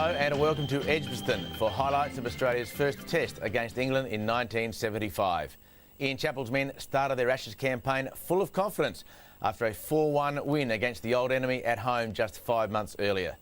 Hello and welcome to Edgbaston for highlights of Australia's first test against England in 1975. Ian Chappell's men started their Ashes campaign full of confidence after a 4-1 win against the old enemy at home just 5 months earlier.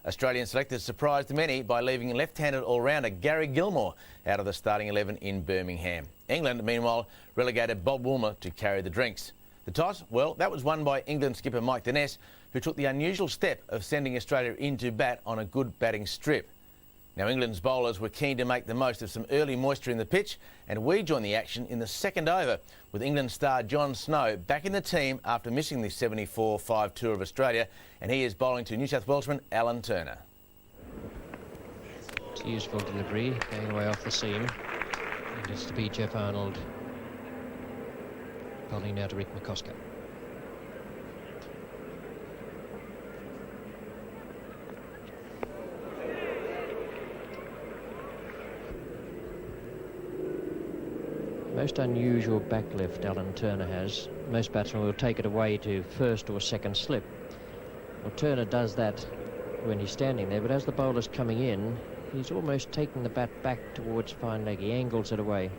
Australian selectors surprised many by leaving left-handed all-rounder Gary Gilmore out of the starting 11 in Birmingham. England, meanwhile, relegated Bob Woolmer to carry the drinks. The toss, well, that was won by England skipper Mike Dennis, who took the unusual step of sending Australia into bat on a good batting strip. Now, England's bowlers were keen to make the most of some early moisture in the pitch, and we joined the action in the second over with England star John Snow back in the team after missing the 74-5 tour of Australia, and he is bowling to New South Welshman Alan Turner. It's a useful delivery, going away off the seam. And it's to be Jeff Arnold bowling now to Rick McCOSKER. Most unusual back lift Alan Turner has. Most batsmen will take it away to first or second slip. Well, Turner does that when he's standing there, but as the bowler's coming in, he's almost taking the bat back towards fine leg. He angles it away.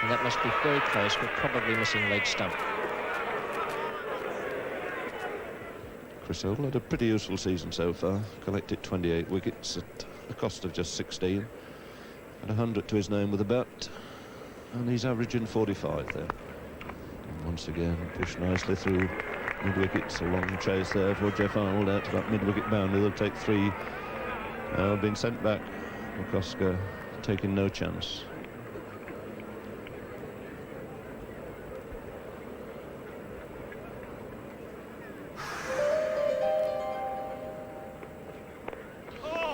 And that must be very close, but probably missing leg stump. Chris Hill had a pretty useful season so far. Collected 28 wickets at a cost of just 16. Had 100 to his name with a bat, and he's averaging 45 there. And once again, pushed nicely through mid-wickets. A long chase there for Jeff Arnold out to that mid-wicket boundary. They'll take three. Been sent back. McCOSKER taking no chance.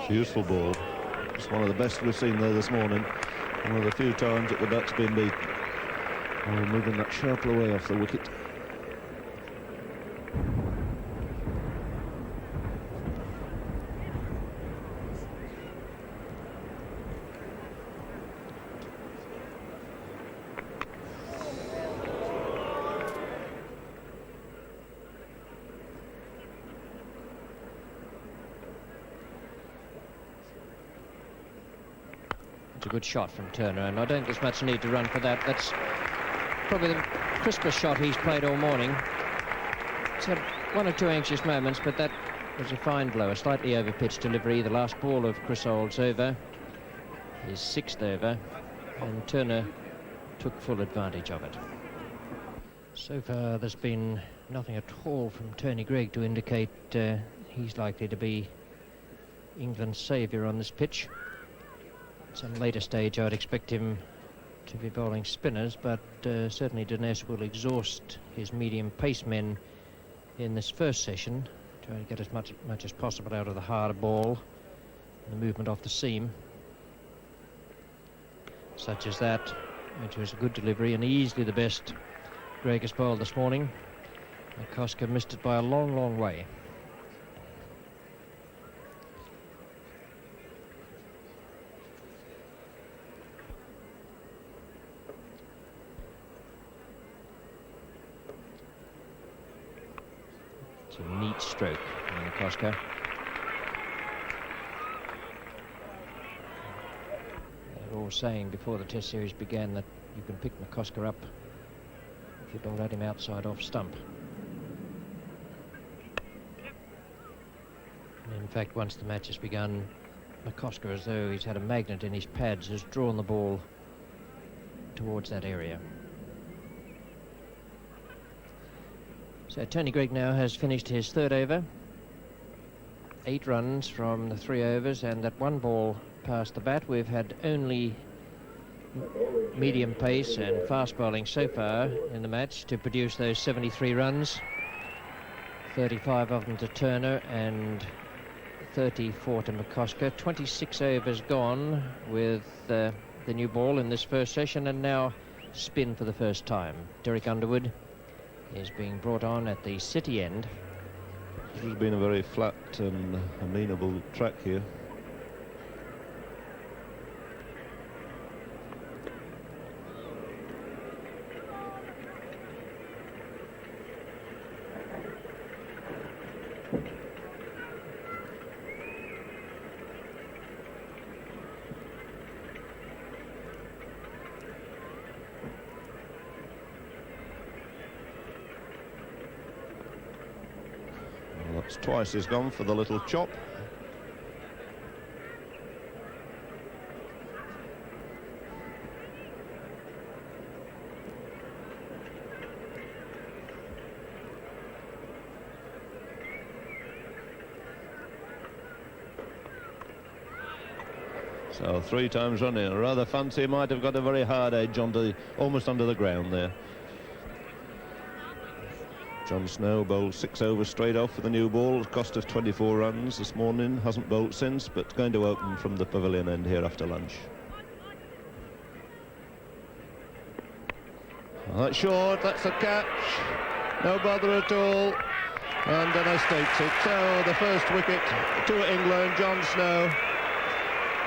It's a useful ball. It's one of the best we've seen there this morning. One of the few times that the bat's been beaten. Oh, moving that sharply away off the wicket. A good shot from Turner, and I don't think there's much need to run for that. That's probably the crispest shot he's played all morning. He's had one or two anxious moments, but that was a fine blow, a slightly over-pitched delivery. The last ball of Chris Hill's over, his sixth over, and Turner took full advantage of it. So far, there's been nothing at all from Tony Greig to indicate he's likely to be England's saviour on this pitch. At some later stage, I'd expect him to be bowling spinners, but certainly Dennis will exhaust his medium pace men in this first session, trying to get as much as possible out of the harder ball and the movement off the seam, such as that, which was a good delivery and easily the best Greig has bowled this morning. McCOSKER missed it by a long, long way. It's a neat stroke from McCOSKER. They were all saying before the Test series began that you can pick McCOSKER up if you bowl at him outside off stump. And in fact, once the match has begun, McCOSKER, as though he's had a magnet in his pads, has drawn the ball towards that area. So Tony Greig now has finished his third over. 8 runs from the 3 overs and that 1 ball past the bat. We've had only medium pace and fast bowling so far in the match to produce those 73 runs. 35 of them to Turner and 34 to McCOSKER. 26 overs gone with the new ball in this first session, and now spin for the first time. Derek Underwood is being brought on at the city end. This has been a very flat and amenable track here. That's twice he's gone for the little chop. So 3 times running. I rather fancy he might have got a very hard edge almost under the ground there. John Snow bowled 6 overs straight off for the new ball, cost of 24 runs this morning. Hasn't bowled since, but going to open from the pavilion end here after lunch. That's short, that's a catch. No bother at all. And Dennis takes it. So the first wicket to England, John Snow.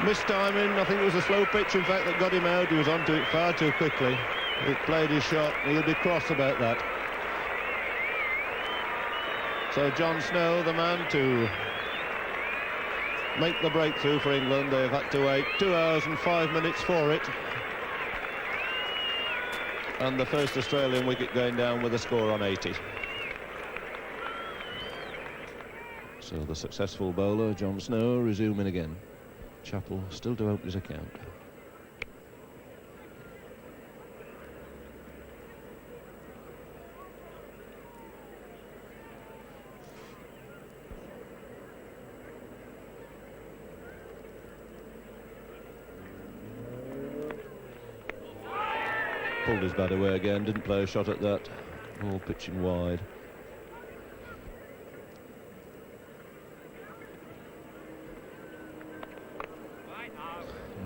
Missed timing, I think it was a slow pitch in fact that got him out. He was onto it far too quickly. He played his shot, he'll be cross about that. So John Snow, the man to make the breakthrough for England. They've had to wait 2 hours and 5 minutes for it. And the first Australian wicket going down with a score on 80. So the successful bowler, John Snow, resuming again. Chappell still to open his account. Pulled his bat away again, didn't play a shot at that. All pitching wide.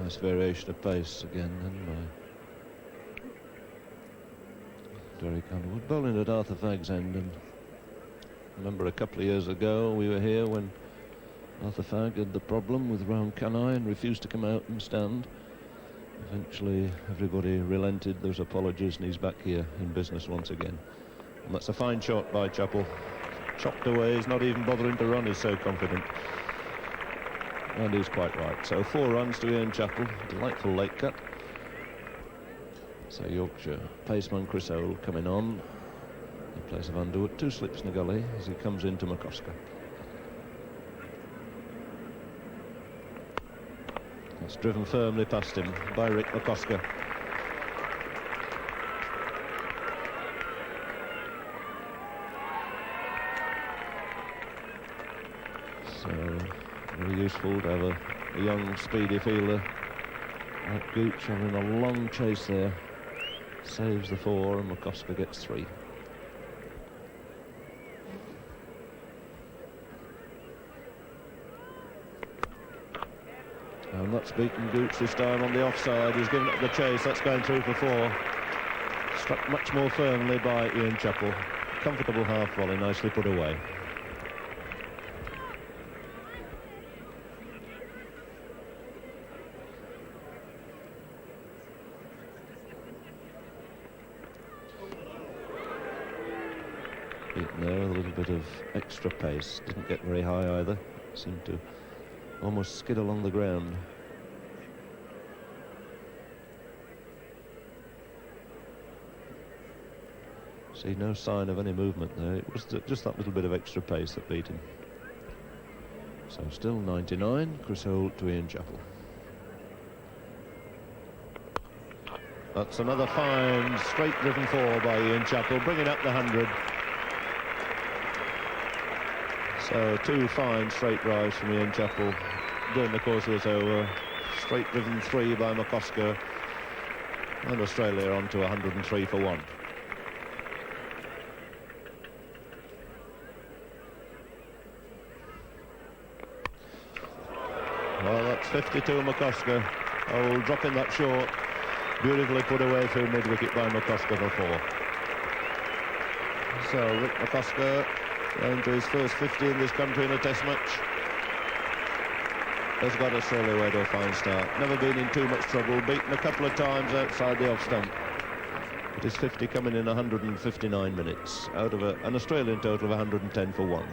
Nice variation of pace again, and Derek Underwood bowling at Arthur Fagg's end. And I remember a couple of years ago we were here when Arthur Fagg had the problem with round Canai and refused to come out and stand. Eventually everybody relented, there's apologies, and he's back here in business once again. And that's a fine shot by Chappell. Chopped away, he's not even bothering to run, he's so confident. And he's quite right. So 4 runs to Ian Chappell. Delightful late cut. So Yorkshire paceman Chris Hole coming on in place of Underwood. 2 slips in the gully as he comes into McCOSKER. That's driven firmly past him by Rick McCOSKER. So very useful to have a young, speedy fielder like Gooch having a long chase there. Saves the 4 and McCOSKER gets 3. And that's beaten Gooch this time on the offside. He's given up the chase, that's going through for 4. Struck much more firmly by Ian Chappell. Comfortable half volley, nicely put away. Beaten there with a little bit of extra pace. Didn't get very high either. Seemed to almost skid along the ground. See no sign of any movement there. It was just that little bit of extra pace that beat him. So still 99. Chris Holt to Ian Chappell. That's another fine straight driven 4 by Ian Chappell, bringing up the 100. So 2 fine straight drives from Ian Chappell during the course of this over. Straight driven 3 by McCOSKER, and Australia on to 103 for 1. Well, that's 52 McCOSKER. Oh, dropping that short. Beautifully put away through mid-wicket by McCOSKER for 4. So Rick McCOSKER going to his first 50 in this country in a test match. Has got Australia away to a fine start. Never been in too much trouble. Beaten a couple of times outside the off stump. But his 50 coming in 159 minutes out of an Australian total of 110 for 1.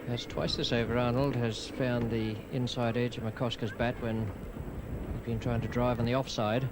That's twice this over. Arnold has found the inside edge of McCosker's bat when he's been trying to drive on the offside.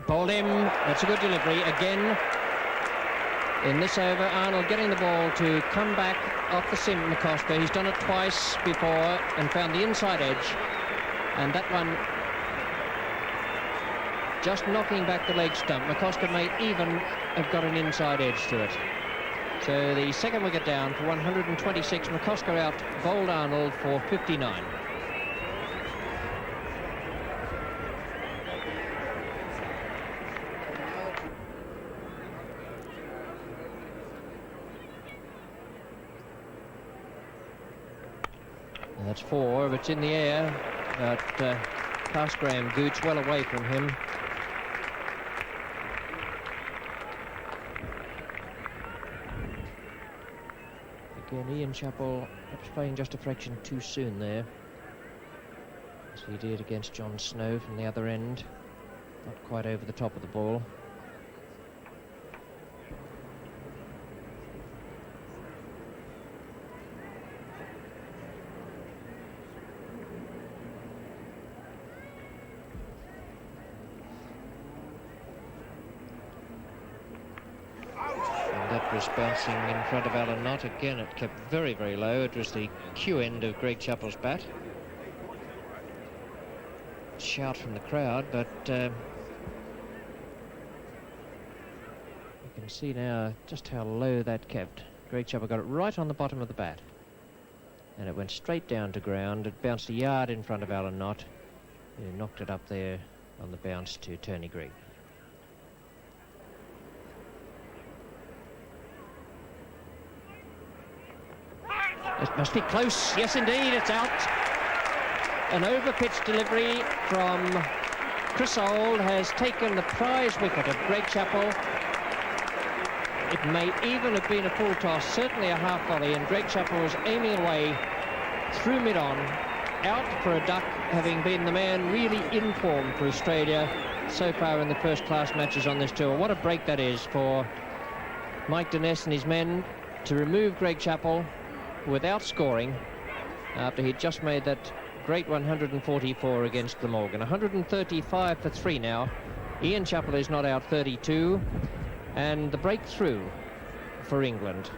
Bowled him. That's a good delivery again. In this over, Arnold getting the ball to come back off the sim. McCOSKER. He's done it twice before and found the inside edge, and that one just knocking back the leg stump. McCOSKER may even have got an inside edge to it. So the second wicket down for 126. McCOSKER out, bowled Arnold for 59. And that's 4. If it's in the air, but past Graham Gooch, well away from him. Again, Ian Chappell perhaps playing just a fraction too soon there, as he did against John Snow from the other end. Not quite over the top of the ball. Was bouncing in front of Alan Knott. Again, it kept very, very low. It was the Q end of Greg Chappell's bat. Shout from the crowd, but you can see now just how low that kept. Greg Chappell got it right on the bottom of the bat, and it went straight down to ground. It bounced a yard in front of Alan Knott, who knocked it up there on the bounce to Tony Greig. It must be close. Yes, indeed, it's out. An over-pitch delivery from Chris Old has taken the prize wicket of Greg Chappell. It may even have been a full toss, certainly a half volley, and Greg Chappell was aiming away through mid-on, out for a duck, having been the man really in form for Australia so far in the first-class matches on this tour. What a break that is for Mike Denness and his men to remove Greg Chappell without scoring after he'd just made that great 144 against Glamorgan. 135 for 3 now. Ian Chappell is not out, 32, and the breakthrough for England.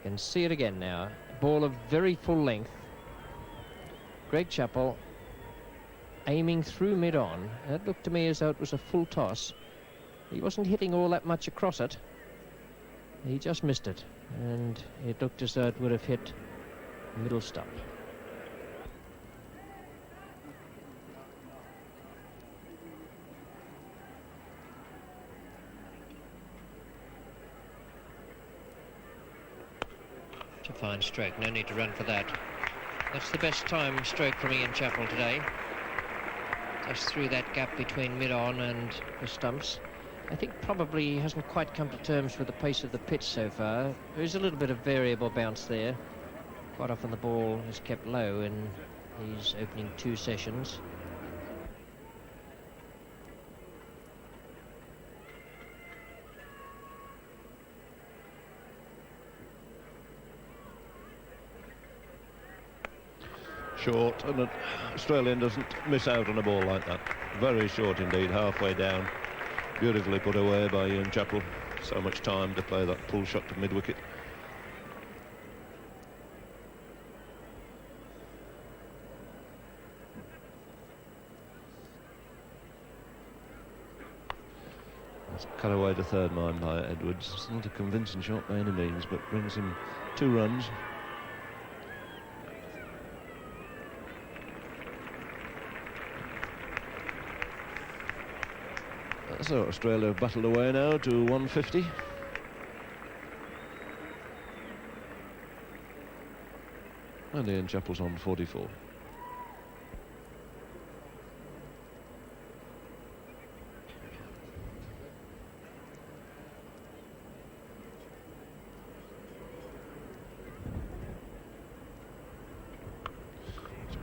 You can see it again now. Ball of very full length. Greg Chappell aiming through mid-on. That looked to me as though it was a full toss. He wasn't hitting all that much across it. He just missed it, and it looked as though it would have hit the middle stump. It's a fine stroke, no need to run for that. That's the best time stroke from Ian Chappell today. Just through that gap between mid-on and the stumps. I think probably he hasn't quite come to terms with the pace of the pitch so far. There is a little bit of variable bounce there. Quite often the ball is kept low in these opening 2 sessions. Short, and an Australian doesn't miss out on a ball like that. Very short indeed, halfway down. Beautifully put away by Ian Chappell. So much time to play that pull shot to mid-wicket. That's cut away to third man by Edwards. It's not a convincing shot by any means, but brings him 2 runs. So Australia have battled away now to 150. And Ian Chappell's on 44.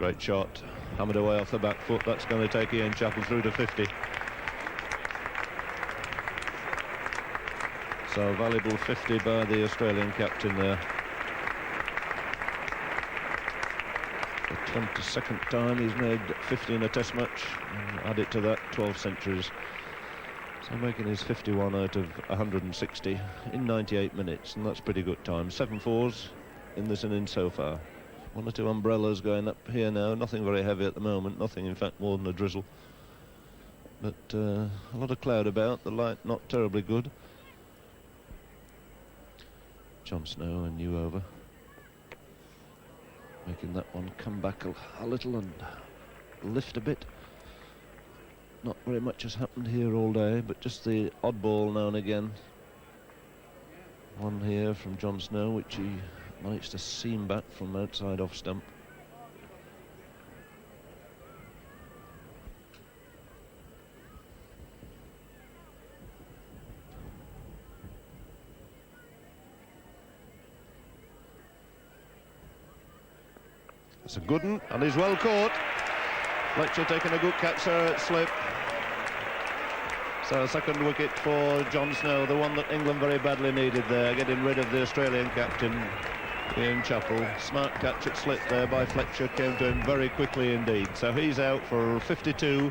Great shot, hammered away off the back foot. That's going to take Ian Chappell through to 50. So valuable 50 by the Australian captain there. The 22nd time he's made 50 in a test match, and add it to that, 12 centuries. So making his 51 out of 160 in 98 minutes, and that's pretty good time. 7 fours in this innings so far. 1 or 2 umbrellas going up here now, nothing very heavy at the moment, nothing in fact more than a drizzle. But a lot of cloud about, the light not terribly good. John Snow and new over. Making that one come back a little and lift a bit. Not very much has happened here all day, but just the odd ball now and again. One here from John Snow, which he managed to seam back from outside off stump. That's a good one, and he's well caught. Fletcher taking a good catch there at slip. So second wicket for John Snow, the one that England very badly needed there, getting rid of the Australian captain, Ian Chappell. Smart catch at slip there by Fletcher, came to him very quickly indeed. So he's out for 52,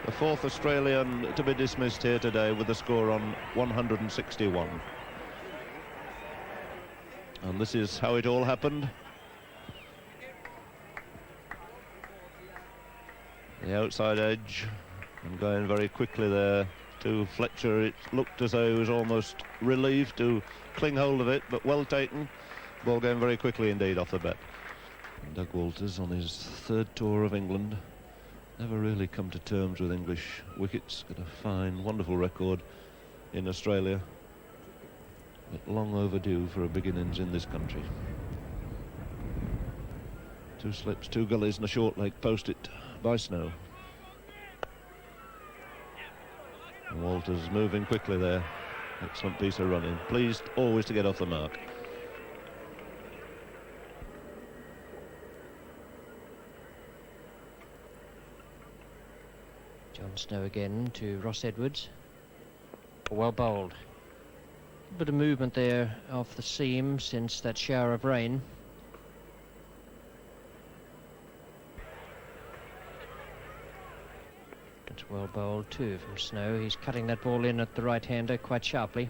the 4th Australian to be dismissed here today with a score on 161. And this is how it all happened. The outside edge, and going very quickly there to Fletcher. It looked as though he was almost relieved to cling hold of it, but well taken. Ball going very quickly indeed off the bat. And Doug Walters on his 3rd tour of England. Never really come to terms with English wickets. Got a fine, wonderful record in Australia, but long overdue for a big innings in this country. 2 slips, 2 gullies and a short leg posted by Snow. And Walters moving quickly there. Excellent piece of running. Pleased always to get off the mark. John Snow again to Ross Edwards. Well bowled. A bit of movement there off the seam since that shower of rain. It's well bowled too from Snow. He's cutting that ball in at the right-hander quite sharply.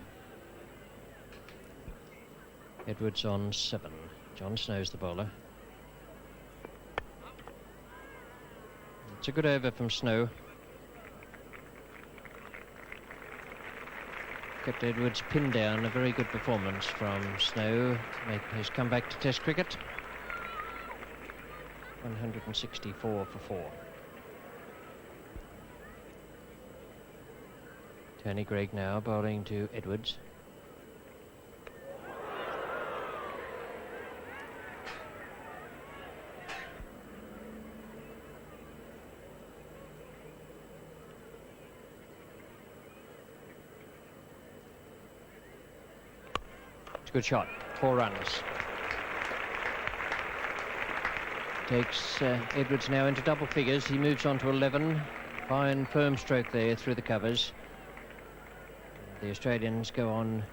Edwards on 7. John Snow's the bowler. It's a good over from Snow. Kept Edwards pinned down. A very good performance from Snow. Making his comeback to Test cricket. 164 for 4. Tony Greig now bowling to Edwards. It's a good shot. 4 runs. Takes Edwards now into double figures. He moves on to 11. Fine firm stroke there through the covers. The Australians go on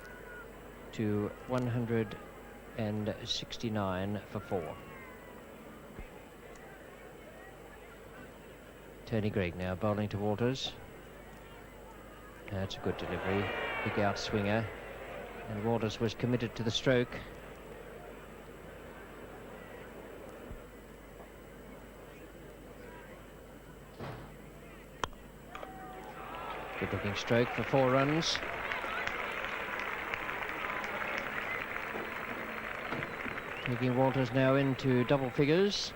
to 169 for 4. Tony Greig now bowling to Walters. That's a good delivery. Big outswinger. And Walters was committed to the stroke. Good looking stroke for 4 runs. Taking Walters now into double figures.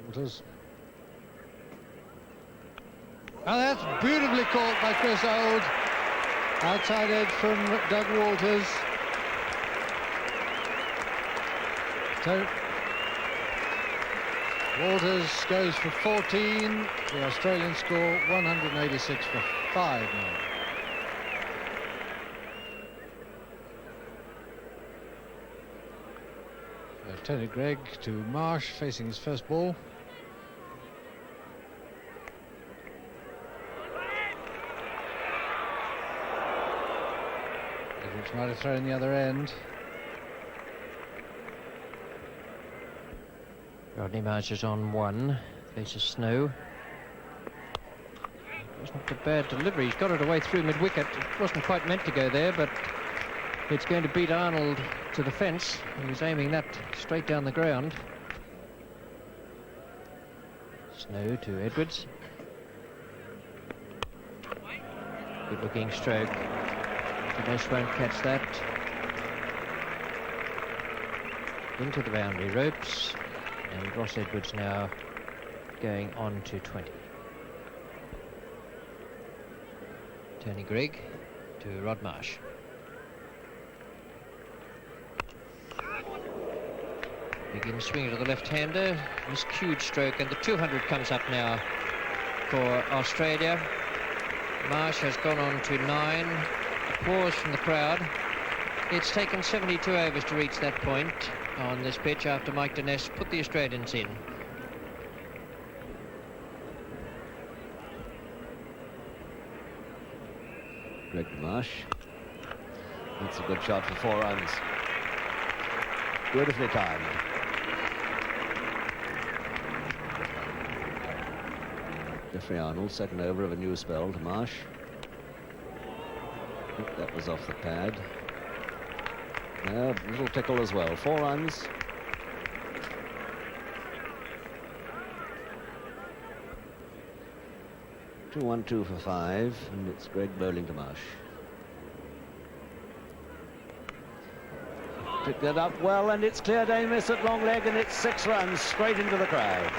Walters. Oh, that's beautifully caught by Chris Old. Outside edge from Doug Walters. So Walters goes for 14. The Australian score 186 for 5 now. Tony Greig to Marsh, facing his first ball. Edwards might have thrown the other end. Rodney Marsh is on 1, faces Snow. Wasn't a bad delivery, he's got it away through mid-wicket. It wasn't quite meant to go there, but it's going to beat Arnold to the fence. He was aiming that straight down the ground. Snow to Edwards. Good looking stroke. Ganesh won't catch that. Into the boundary ropes. And Ross Edwards now going on to 20. Tony Greig to Rod Marsh. Begins swinging to the left-hander, miscued stroke, and the 200 comes up now for Australia. Marsh has gone on to 9. Applause from the crowd. It's taken 72 overs to reach that point on this pitch after Mike Dinesh put the Australians in. Greg Marsh. That's a good shot for 4 runs. Beautifully timed. Jeffrey Arnold, second over of a new spell to Marsh. I think that was off the pad. No, little tickle as well. 4 runs. Two, 1-2 for 5, and it's Greg bowling to Marsh. Picked it up well, and it's cleared a miss at long leg, and it's 6 runs straight into the crowd.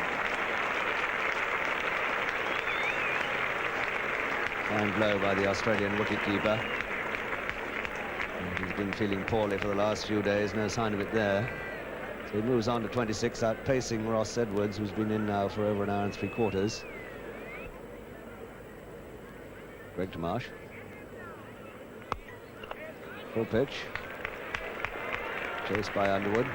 Fine blow by the Australian wicketkeeper. He's been feeling poorly for the last few days, no sign of it there. So he moves on to 26, outpacing Ross Edwards, who's been in now for over an hour and 3/4. Greg to Marsh. Full pitch. Chased by Underwood.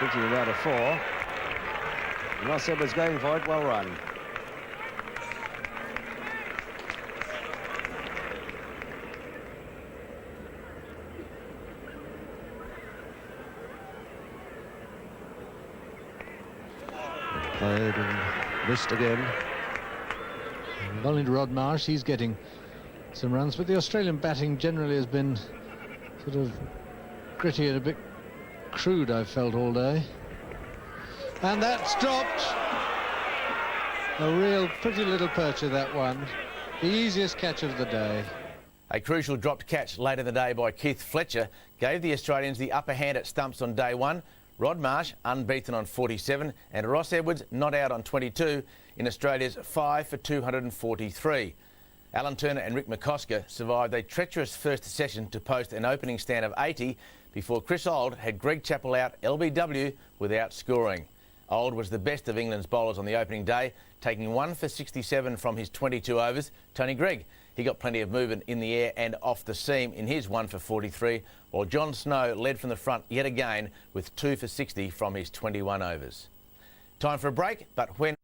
Pitching about a 4. Ross Edwards going for it, well run. Played and missed again. Bowling to Rod Marsh, he's getting some runs, but the Australian batting generally has been sort of gritty and a bit crude, I've felt all day. And that's dropped. A real pretty little percher, that one. The easiest catch of the day. A crucial dropped catch late in the day by Keith Fletcher gave the Australians the upper hand at stumps on day 1. Rod Marsh unbeaten on 47 and Ross Edwards not out on 22 in Australia's 5 for 243. Alan Turner and Rick McCOSKER survived a treacherous first session to post an opening stand of 80 before Chris Auld had Greg Chappell out LBW without scoring. Auld was the best of England's bowlers on the opening day, taking 1 for 67 from his 22 overs. Tony Greig, he got plenty of movement in the air and off the seam in his 1 for 43, while John Snow led from the front yet again with 2 for 60 from his 21 overs. Time for a break, but when